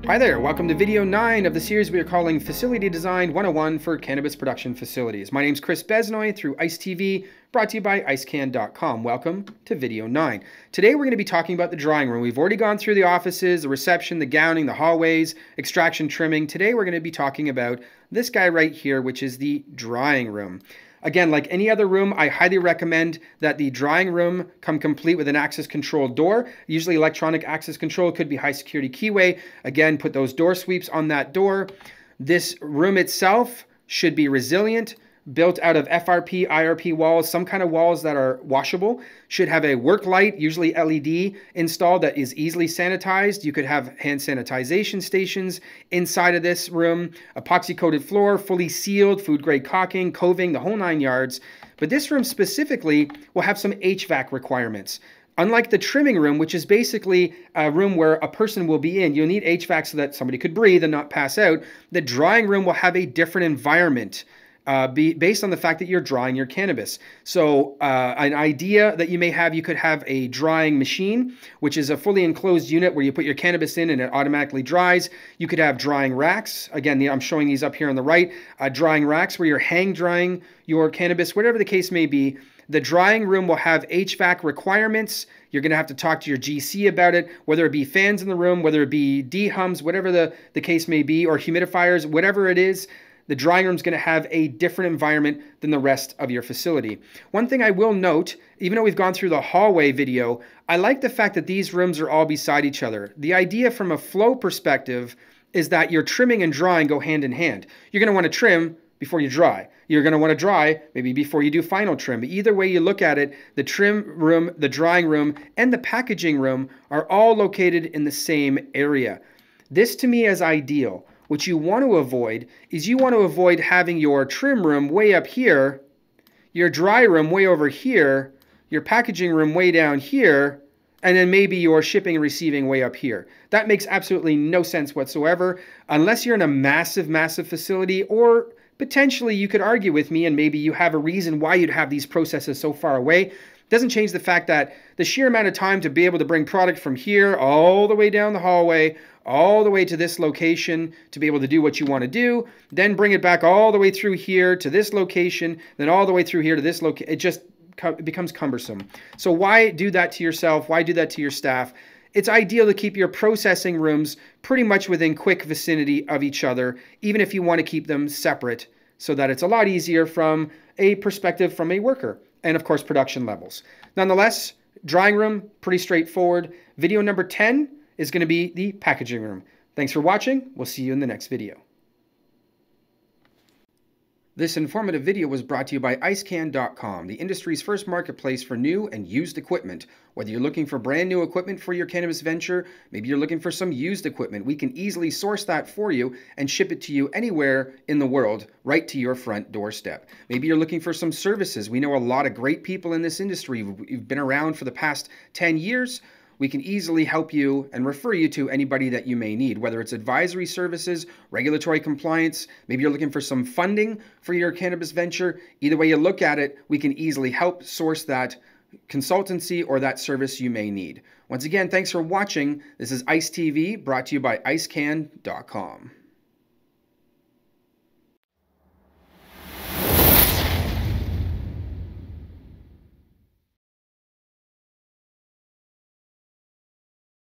Hi there, welcome to video 9 of the series we are calling Facility Design 101 for Cannabis Production Facilities. My name is Chris Besnoy through ICE TV, brought to you by icecan.com. Welcome to video 9. Today we're going to be talking about the drying room. We've already gone through the offices, the reception, the gowning, the hallways, extraction, trimming. Today we're going to be talking about this guy right here, which is the drying room. Again, like any other room, I highly recommend that the drying room come complete with an access control door. Usually electronic access control, could be high security keyway. Again, put those door sweeps on that door. This room itself should be resilient, built out of FRP, IRP walls, some kind of walls that are washable. Should have a work light, usually LED, installed that is easily sanitized. You could have hand sanitization stations inside of this room, epoxy coated floor, fully sealed, food grade caulking, coving, the whole 9 yards. But this room specifically will have some HVAC requirements. Unlike the trimming room, which is basically a room where a person will be in, you'll need HVAC so that somebody could breathe and not pass out. The drying room will have a different environment based on the fact that you're drying your cannabis. So an idea that you may have, you could have a drying machine, which is a fully enclosed unit where you put your cannabis in and it automatically dries. You could have drying racks. Again, I'm showing these up here on the right. Drying racks where you're hang drying your cannabis, whatever the case may be. The drying room will have HVAC requirements. You're going to have to talk to your GC about it, whether it be fans in the room, whether it be dehums, whatever the case may be, or humidifiers, whatever it is. The drying room is going to have a different environment than the rest of your facility. One thing I will note, even though we've gone through the hallway video, I like the fact that these rooms are all beside each other. The idea from a flow perspective is that your trimming and drying go hand in hand. You're going to want to trim before you dry. You're going to want to dry maybe before you do final trim. But either way you look at it, the trim room, the drying room, and the packaging room are all located in the same area. This to me is ideal. What you want to avoid is you want to avoid having your trim room way up here, your dry room way over here, your packaging room way down here, and then maybe your shipping and receiving way up here. That makes absolutely no sense whatsoever unless you're in a massive, massive facility, or potentially you could argue with me and maybe you have a reason why you'd have these processes so far away. Doesn't change the fact that the sheer amount of time to be able to bring product from here all the way down the hallway, all the way to this location to be able to do what you want to do, then bring it back all the way through here to this location, then all the way through here to this location. It becomes cumbersome. So why do that to yourself? Why do that to your staff? It's ideal to keep your processing rooms pretty much within quick vicinity of each other, even if you want to keep them separate, so that it's a lot easier from a perspective from a worker. And of course, production levels. Nonetheless, drying room, pretty straightforward. Video number 10 is going to be the packaging room. Thanks for watching. We'll see you in the next video. This informative video was brought to you by icecan.com, the industry's first marketplace for new and used equipment. Whether you're looking for brand new equipment for your cannabis venture, maybe you're looking for some used equipment, we can easily source that for you and ship it to you anywhere in the world, right to your front doorstep. Maybe you're looking for some services. We know a lot of great people in this industry who've been around for the past 10 years. We can easily help you and refer you to anybody that you may need, whether it's advisory services, regulatory compliance, maybe you're looking for some funding for your cannabis venture. Either way you look at it, we can easily help source that consultancy or that service you may need. Once again, thanks for watching. This is ICE TV, brought to you by icecan.com.